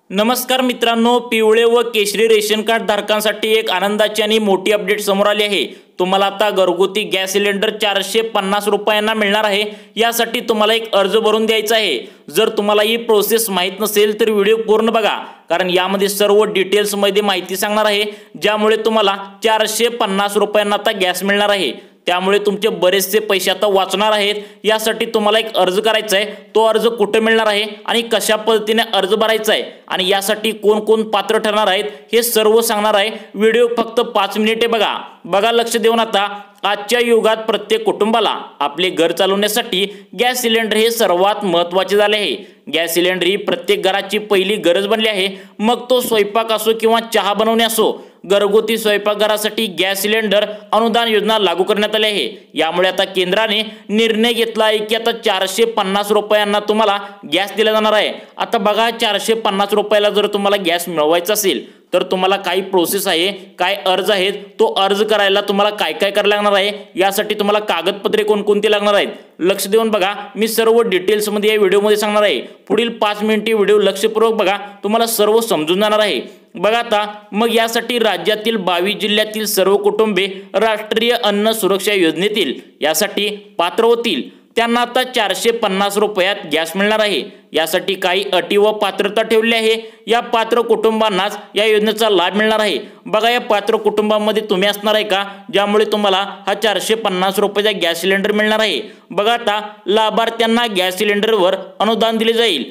नमस्कार मित्रांनो, पिवळे व केशरी रेशन कार्ड धारकांसाठी एक आनंदाची आणि मोठी अपडेट समोर आली आहे। तुम्हाला आता घरगुती गॅस सिलेंडर 450 रुपयांना मिळणार आहे। यासाठी तुम्हाला एक अर्ज भरून द्यायचा आहे। जर तुम्हाला ही प्रोसेस माहित नसेल तर व्हिडिओ पूर्ण बघा, कारण यामध्ये सर्व डिटेल्स मध्ये माहिती सांगणार आहे, ज्यामुळे तुम्हाला 450 रुपयांना आता गॅस मिळणार आहे। त्यामुळे तुमचे बरेचसे पैसे आता वाचणार आहेत। यासाठी तुम्हाला एक अर्ज करायचा आहे। तो अर्ज कुठे मिळणार आहे आणि कशा पद्धतीने अर्ज भरायचा आहे आणि यासाठी कोण कोण पात्र ठरणार आहेत हे सर्व सांगणार आहे। व्हिडिओ फक्त 5 मिनिटे बघा लक्ष देऊन। आता आजच्या युगात प्रत्येक कुटुंबाला आपले घर चालवण्यासाठी गॅस सिलेंडर हे सर्वात महत्त्वाचे झाले आहे। गॅस सिलेंडर ही प्रत्येक घराची पहिली गरज बनली आहे। मग तो स्वयंपाक असो किंवा चहा बनवणे असो, घरगुती स्वयंपाकघरासाठी गॅस सिलेंडर अनुदान योजना लागू करण्यात आली आहे। यामुळे आता केंद्राने निर्णय घेतला आहे की आता 450 रुपयांना तुम्हाला गॅस दिला जाणार आहे। आता बघा, 450 रुपयाला जर तुम्हाला गॅस मिळवायचा असेल तर तुम्हाला काही प्रोसेस आहे, काय अर्ज आहेत, तो अर्ज करायला तुम्हाला काय काय करायला लागणार आहे, यासाठी तुम्हाला कागदपत्रे कोणकोणती लागणार आहेत लक्ष देऊन बघा। मी सर्व डिटेल्स मध्ये या व्हिडिओमध्ये सांगणार आहे। पुढील 5 मिनिटे व्हिडिओ लक्षपूर्वक बघा, तुम्हाला सर्व समजून जाणार आहे। बघा आता मग यासाठी राज्यातील 22 जिल्ह्यातील सर्व कुटुंबे राष्ट्रीय अन्न सुरक्षा योजनेतील यासाठी पात्र होतील। त्यांना आता 450 रुपयात गॅस मिळणार आहे। यासाठी काही अटी व पात्रता ठेवली आहे। या पात्र कुटुंबांनाच या योजनेचा लाभ मिळणार आहे। बघा, या पात्र कुटुंबामध्ये तुम्ही असणार आहे का, ज्यामुळे तुम्हाला हा 450 रुपयाचा गॅस सिलेंडर मिळणार आहे। बघा आता लाभार्थ्यांना गॅस सिलेंडरवर अनुदान दिले जाईल,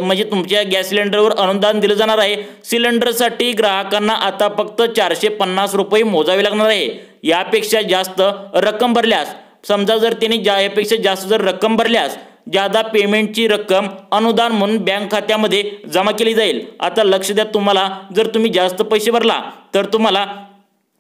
म्हणजे तुमच्या गॅस सिलेंडरवर अनुदान दिले जाणार आहे। सिलेंडरसाठी ग्राहकांना आता फक्त 450 रुपये मोजावे लागणार आहे। यापेक्षा जास्त रक्कम भरल्यास, समजा जर त्यांनी यापेक्षा जास्त जर रक्कम भरल्यास ज्यादा पेमेंटची रक्कम अनुदान म्हणून बँक खात्यामध्ये जमा केली जाईल। आता लक्ष द्या, तुम्हाला जर तुम्ही जास्त पैसे भरला तर तुम्हाला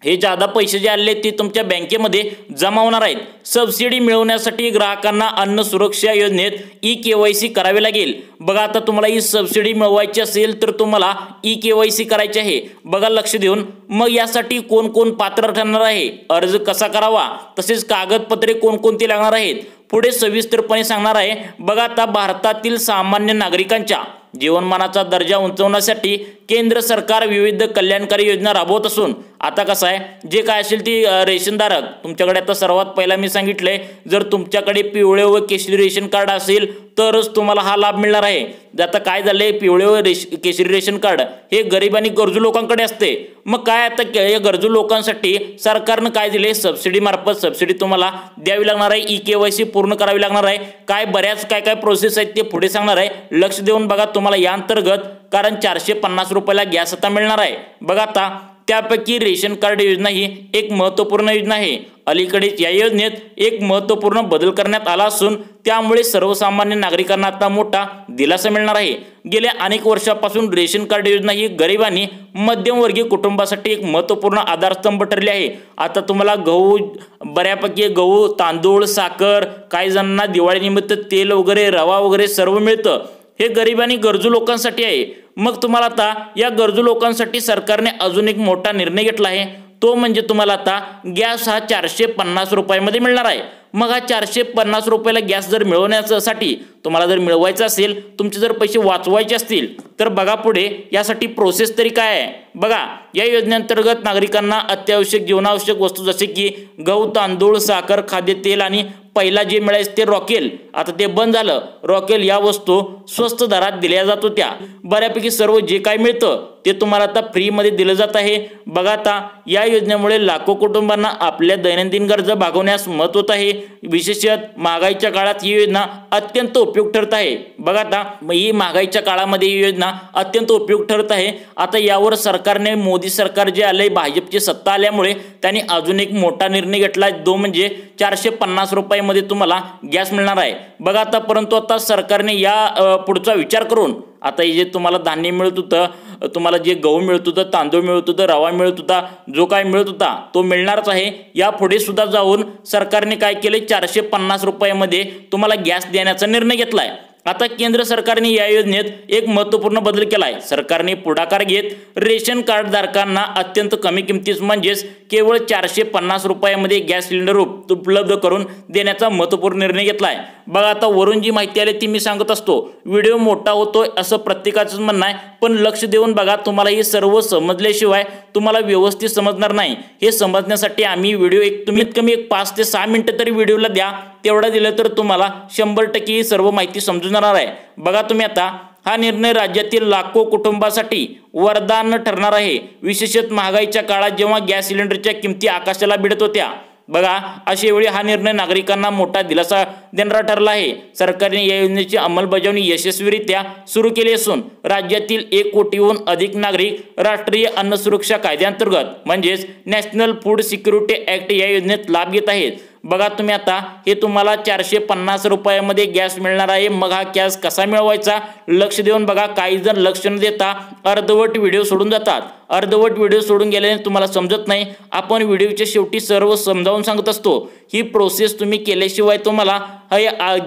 हे ज्यादा पैसे जे आले ते तुमच्या बँकेमध्ये जमा होणार आहेत। सबसिडी मिळवण्यासाठी ग्राहकांना अन्न सुरक्षा योजनेत ई-केवायसी करावे लागेल। बघा, आता तुम्हाला ही सबसिडी मिळवायची असेल तर तुम्हाला ई-केवायसी करायची आहे। बघा लक्ष देऊन, मग यासाठी कोण कोण पात्र ठरणार आहे, अर्ज कसा करावा, तसेच कागदपत्रे कोणकोणती लागणार आहेत पुढे सविस्तरपणे सांगणार आहे। बघा आता भारतातील सामान्य नागरिकांच्या जीवनमानाचा दर्जा उंचावण्यासाठी केंद्र सरकार विविध कल्याणकारी योजना राबवत असून आता कसं आहे, जे काय असेल ती रेशनधारक तुमच्याकडे आता सर्वात पहिला मी सांगितलंय, जर तुमच्याकडे पिवळे व केशरी रेशन कार्ड असेल तरच तुम्हाला हा लाभ मिळणार आहे। आता काय झालंय, पिवळे व केशरी रेशन कार्ड हे गरीब आणि गरजू लोकांकडे असते। मग काय आता या गरजू लोकांसाठी सरकारनं काय दिले, सबसिडी मार्फत सबसिडी तुम्हाला द्यावी लागणार आहे। ई-केवायसी पूर्ण करावी लागणार आहे। काय बऱ्याच काय प्रोसेस आहेत ते पुढे सांगणार आहे। लक्ष देऊन बघा तुम्हाला या अंतर्गत, कारण 450 रुपयाला गॅस आता मिळणार आहे। बघा आता त्यापैकी रेशन कार्ड योजना ही एक महत्त्वपूर्ण योजना आहे। अलीकडेच या योजनेत एक महत्त्वपूर्ण बदल करण्यात आला असून त्यामुळे सर्वसामान्य नागरिकांना आता मोठा दिलासा मिळणार आहे। गेल्या अनेक वर्षापासून रेशन कार्ड योजना ही गरीब आणि मध्यमवर्गीय कुटुंबासाठी एक महत्त्वपूर्ण आधारस्तंभ ठरले आहे। आता तुम्हाला गहू, बऱ्यापैकी गहू, तांदूळ, साखर, काही जणांना दिवाळीनिमित्त तेल वगैरे, रवा वगैरे सर्व मिळतं। हे गरीब आणि गरजू लोकांसाठी आहे। मग तुम्हाला आता या गरजू लोकांसाठी सरकारने अजून एक मोठा निर्णय घेतला आहे, तो म्हणजे तुम्हाला आता गॅस हा 450 रुपयामध्ये मिळणार आहे। मग हा 450 रुपयाला गॅस जर मिळवण्यासाठी तुम्हाला जर मिळवायचा असेल, तुमचे जर पैसे वाचवायचे असतील तर बघा पुढे यासाठी प्रोसेस तरी काय आहे। बघा, या योजनेअंतर्गत नागरिकांना अत्यावश्यक जीवनावश्यक वस्तू जसे की गहू, तांदूळ, साखर, खाद्यतेल आणि पहिला जे मिळायचं ते रॉकेल, आता ते बंद झालं। रॉकेल या वस्तू स्वस्त दरात दिल्या जात होत्या। बऱ्यापैकी सर्व जे काय मिळतं ते तुम्हाला आता फ्रीमध्ये दिलं जात आहे। बघा आता या योजनेमुळे लाखो कुटुंबांना आपल्या दैनंदिन गरजा भागवण्यास मदत होत आहे। विशेषतः महागाईच्या काळात ही योजना अत्यंत उपयुक्त ठरत आहे। बघा आता ही महागाईच्या काळामध्ये ही योजना अत्यंत उपयुक्त ठरत आहे। आता यावर सरकारने, मोदी सरकार जे आले, भाजपची सत्ता आल्यामुळे त्यांनी अजून एक मोठा निर्णय घेतला, जो म्हणजे 450 रुपयामध्ये तुम्हाला गॅस मिळणार आहे। बघा आता, परंतु आता सरकारने या पुढचा विचार करून आता हे जे तुम्हाला धान्य मिळत होतं, तुम्हाला जे गहू मिळत होतं, तांदूळ मिळत होतं, रवा मिळत होता, जो काय मिळत होता तो मिळणारच आहे। यापुढे सुद्धा जाऊन सरकारने काय केले, 450 रुपयामध्ये तुम्हाला गॅस देण्याचा निर्णय घेतलाय। आता केंद्र सरकारने या योजनेत एक महत्त्वपूर्ण बदल केला आहे। सरकारने पुढाकार घेत रेशन कार्ड धारकांना अत्यंत कमी किमतीत म्हणजेच केवळ 450 रुपयामध्ये गॅस सिलेंडर उपलब्ध करून देण्याचा महत्त्वपूर्ण निर्णय घेतला आहे। बघा आता वरून जी माहिती आली ती मी सांगत असतो, व्हिडिओ मोठा होतोय असं प्रत्येकाचंच म्हणणं आहे, पण लक्ष देऊन बघा, तुम्हाला हे सर्व समजल्याशिवाय तुम्हाला व्यवस्थित समजणार नाही। हे समजण्यासाठी आम्ही व्हिडिओ कमीत कमी 5 ते 6 मिनिटं तरी व्हिडिओला द्या, तेवढा दिलं तर तुम्हाला 100% ही सर्व माहिती समजून जाणार आहे। बघा तुम्ही आता हा निर्णय राज्यातील लाखो कुटुंबासाठी वरदान ठरणार आहे, विशेषतः महागाईच्या काळात जेव्हा गॅस सिलेंडरच्या किमती आकाशाला भिडत होत्या। बघा अशा वेळी हा निर्णय नागरिकांना मोठा दिलासा देणारा ठरला आहे। सरकारने या योजनेची अंमलबजावणी यशस्वीरित्या सुरू केली असून राज्यातील 1 कोटीहून अधिक नागरिक राष्ट्रीय अन्न सुरक्षा कायद्याअंतर्गत म्हणजेच नॅशनल फूड सिक्युरिटी ॲक्ट या योजनेत लाभ घेत आहेत। बघा तुम्ही आता हे तुम्हाला 450 रुपयामध्ये गॅस मिळणार आहे। मग हा गॅस कसा मिळवायचा लक्ष देऊन बघा। काही जण लक्ष न देता अर्धवट व्हिडिओ सोडून जातात। अर्धवट व्हिडिओ सोडून गेल्याने तुम्हाला समजत नाही। आपण व्हिडिओच्या शेवटी सर्व समजावून सांगत असतो। ही प्रोसेस तुम्ही केल्याशिवाय तुम्हाला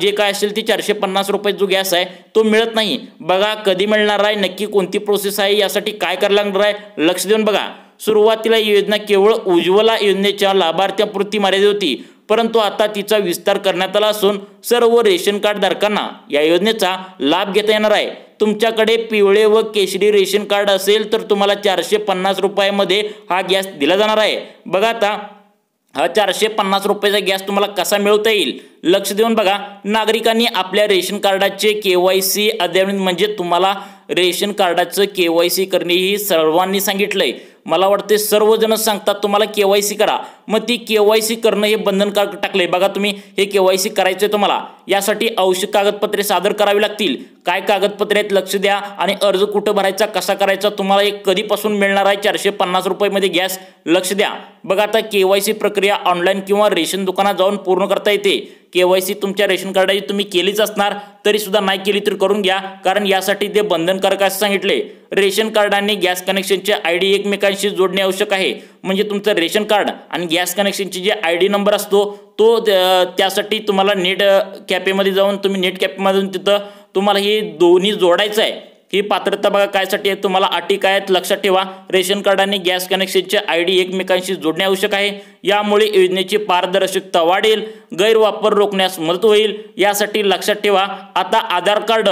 जे काय असेल ती 450 रुपये जो गॅस आहे तो मिळत नाही। बघा कधी मिळणार आहे, नक्की कोणती प्रोसेस आहे, यासाठी काय करायला लागणार आहे लक्ष देऊन बघा। सुरुवातीला ही योजना केवळ उज्ज्वला योजनेच्या लाभार्थ्यांपुरती मर्यादित होती, परंतु आता तिचा विस्तार करण्यात आला असून सर्व रेशन कार्ड धारकांना या योजनेचा लाभ घेता येणार आहे। तुमच्याकडे पिवळे व केशरी रेशन कार्ड असेल तर तुम्हाला 450 रुपयामध्ये हा गॅस दिला जाणार आहे। बघा आता हा 450 रुपयाचा गॅस तुम्हाला कसा मिळवता येईल लक्ष देऊन बघा। नागरिकांनी आपल्या रेशन कार्डाचे KYC अद्ययावत म्हणजे तुम्हाला रेशन कार्डाचं KYC करणे ही सर्वांनी सांगितलंय। मला वाटते सर्वजण सांगतात तुम्हाला KYC करा, मग ती KYC करणं हे बंधनकारक टाकलंय। बघा तुम्ही हे KYC करायचंय तुम्हाला, यासाठी आवश्यक कागदपत्रे सादर करावी लागतील। काय कागदपत्रे आहेत लक्ष द्या, आणि अर्ज कुठं भरायचा कसा करायचा तुम्हाला एक कधीपासून मिळणार आहे 450 रुपयामध्ये गॅस लक्ष द्या। बघा आता KYC प्रक्रिया ऑनलाईन किंवा रेशन दुकानात जाऊन पूर्ण करता येते। KYC तुमच्या रेशन कार्डाची तुम्ही केलीच असणार, तरी सुद्धा नाही केली तर करून घ्या, कारण यासाठी ते बंधनकारक असं सांगितले। रेशन कार्ड आणि गॅस कनेक्शनचे ID एकमेकांशी जोडणे आवश्यक आहे, म्हणजे तुमचं रेशन कार्ड आणि गॅस कनेक्शनची जे ID नंबर असतो तो त्यासाठी तुम्हाला नेट कॅफेमध्ये जाऊन तुम्ही नेट कॅफेमधून तिथं तुम्हाला हे दोन्ही जोडायचं आहे। ही पात्रता बघा कायसाठी आहे, तुम्हाला अटी काय आहेत लक्षात ठेवा। रेशन कार्ड आणि गॅस कनेक्शनचे ID एकमेकांशी जोडणे आवश्यक आहे। यामुळे योजनेची पारदर्शकता वाढेल, गैरवापर रोखण्यास मदत होईल। यासाठी लक्षात ठेवा आता Aadhaar card,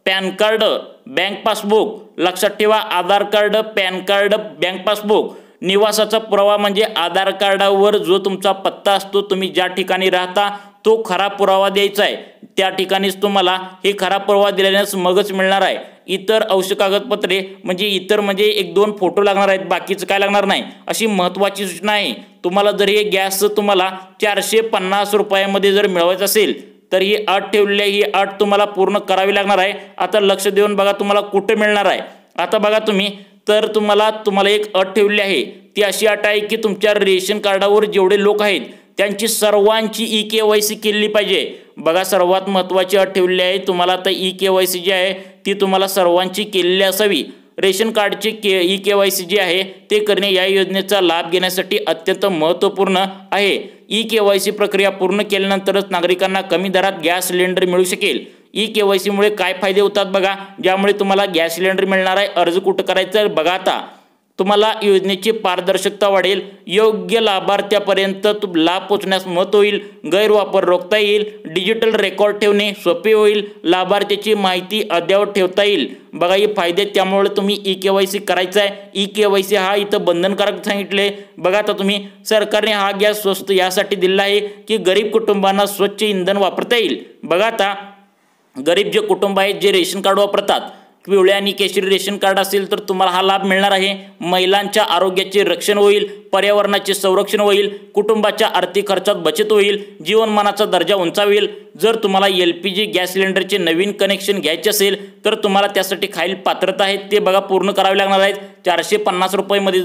PAN card, bank passbook लक्षात ठेवा। Aadhaar card, PAN card, bank passbook, निवासाचा पुरावा म्हणजे आधार कार्डावर जो तुमचा पत्ता असतो, तुम्ही ज्या ठिकाणी राहता तो खरा पुरावा द्यायचा आहे। त्या ठिकाणीच तुम्हाला हे खरा पुरावा दिल्यानेच मगच मिळणार आहे। इतर आवश्यक कागदपत्रे म्हणजे इतर म्हणजे 1-2 फोटो लागणार आहेत, बाकीचं काय लागणार नाही, अशी महत्त्वाची सूचना आहे। तुम्हाला जर हे गॅस तुम्हाला 450 रुपयामध्ये जर मिळवायचं असेल तर ही अट ठेवलेली आहे, ही अट तुम्हाला पूर्ण करावी लागणार आहे। आता लक्ष देऊन बघा तुम्हाला कुठे मिळणार आहे। आता बघा तुम्ही तर तुम्हाला एक अट ठेवलेली आहे, ती अशी अट आहे की तुमच्या रेशन कार्डावर जेवढे लोक आहेत त्यांची सर्वांची EKYC केली पाहिजे। बघा सर्वात महत्त्वाची अट ठेवलेली आहे, तुम्हाला आता EKYC जी आहे ती तुम्हाला सर्वांची केलेली असावी। रेशन कार्डचे EKYC जे आहे ते करणे या योजनेचा लाभ घेण्यासाठी अत्यंत महत्त्वपूर्ण आहे। EKYC प्रक्रिया पूर्ण केल्यानंतरच नागरिकांना कमी दरात गॅस सिलेंडर मिळू शकेल। EKYC मुळे काय फायदे होतात बघा, ज्यामुळे तुम्हाला गॅस सिलेंडर मिळणार आहे। अर्ज कुठं करायचं बघा आता, तुम्हाला योजनेची पारदर्शकता वाढेल, योग्य लाभार्थ्यापर्यंत लाभ पोहोचण्यास मदत होईल, गैरवापर रोखता येईल, डिजिटल रेकॉर्ड ठेवणे सोपे होईल, लाभार्थ्याची माहिती अद्ययावत ठेवता येईल। बघा हे फायदे, त्यामुळे तुम्ही EKYC करायचं आहे। EKYC हा इथं बंधनकारक सांगितले। बघा आता तुम्ही सरकारने हा गॅस स्वस्त यासाठी दिला आहे की गरीब कुटुंबांना स्वच्छ इंधन वापरता येईल। बघा आता गरीब जे कुटुंब आहेत जे रेशन कार्ड वापरतात, पिवळे आणि केशरी रेशन कार्ड असेल तर तुम्हाला हा लाभ मिळणार आहे। महिलांच्या आरोग्याचे रक्षण होईल, पर्यावरणाचे संरक्षण होईल, कुटुंबाच्या आर्थिक खर्चात बचत होईल, जीवनमानाचा दर्जा उंचावेल। जर तुम्हाला LPG गॅस सिलेंडरचे नवीन कनेक्शन घ्यायचे असेल तर तुम्हाला त्यासाठी खालील पात्रता आहेत ते बघा पूर्ण करावे लागणार आहेत। 450 रुपयामध्ये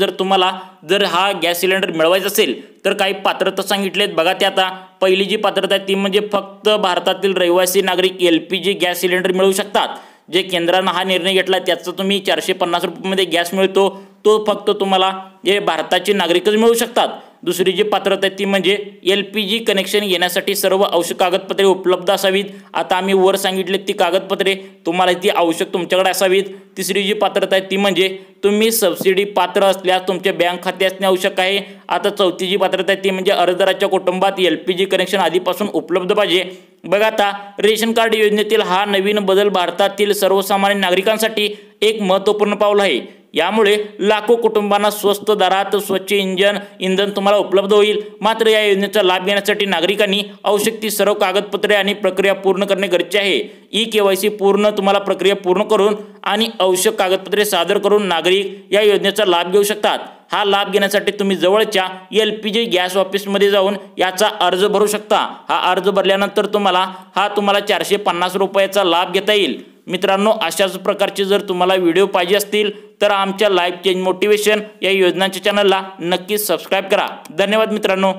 जर हा गॅस सिलेंडर मिळवायचा असेल तर काही पात्रता सांगितलेत बघा। ते आता पहिली जी पात्रता आहे ती म्हणजे फक्त भारतातील रहिवासी नागरिक LPG गॅस सिलेंडर मिळवू शकतात। जे केंद्रानं हा निर्णय घेतला त्याचा तुम्ही 450 रुपयामध्ये गॅस मिळतो तो फक्त तुम्हाला जे भारताचे नागरिकच मिळू शकतात। दुसरी जी पात्रता आहे ती म्हणजे LPG कनेक्शन घेण्यासाठी सर्व आवश्यक कागदपत्रे उपलब्ध असावीत। आता आम्ही वर सांगितले ती कागदपत्रे तुम्हाला ती आवश्यक तुमच्याकडे असावीत। तिसरी जी पात्रता आहे ती म्हणजे तुम्ही सबसिडी पात्र असल्यास तुमचे बँक खाते असणे आवश्यक आहे। आता चौथी जी पात्रता आहे ती म्हणजे अर्जदाराच्या कुटुंबात LPG कनेक्शन आधीपासून उपलब्ध पाहिजे। बघा आता रेशन कार्ड योजनेतील हा नवीन बदल भारतातील सर्वसामान्य नागरिकांसाठी एक महत्त्वपूर्ण पाऊल आहे। यामुळे लाखो कुटुंबांना स्वस्त दरात स्वच्छ इंधन तुम्हाला उपलब्ध होईल। मात्र या योजनेचा लाभ घेण्यासाठी नागरिकांनी आवश्यक ती सर्व कागदपत्रे आणि प्रक्रिया पूर्ण करणे गरजेचे आहे। KYC पूर्ण तुम्हाला प्रक्रिया पूर्ण करून आणि आवश्यक कागदपत्रे सादर करून नागरिक या योजनेचा लाभ घेऊ शकतात। हा लाभ घेण्यासाठी तुम्ही जवळच्या LPG गॅस ऑफिसमध्ये जाऊन याचा अर्ज भरू शकता। हा अर्ज भरल्यानंतर तुम्हाला 450 रुपयाचा लाभ घेता येईल। मित्रांनो, अशाच प्रकारचे जर तुम्हाला व्हिडिओ पाहिजे असतील तर आमच्या लाईफ चेंज मोटिवेशन या योजनांच्या चॅनलला नक्कीच सबस्क्राइब करा। धन्यवाद मित्रांनो।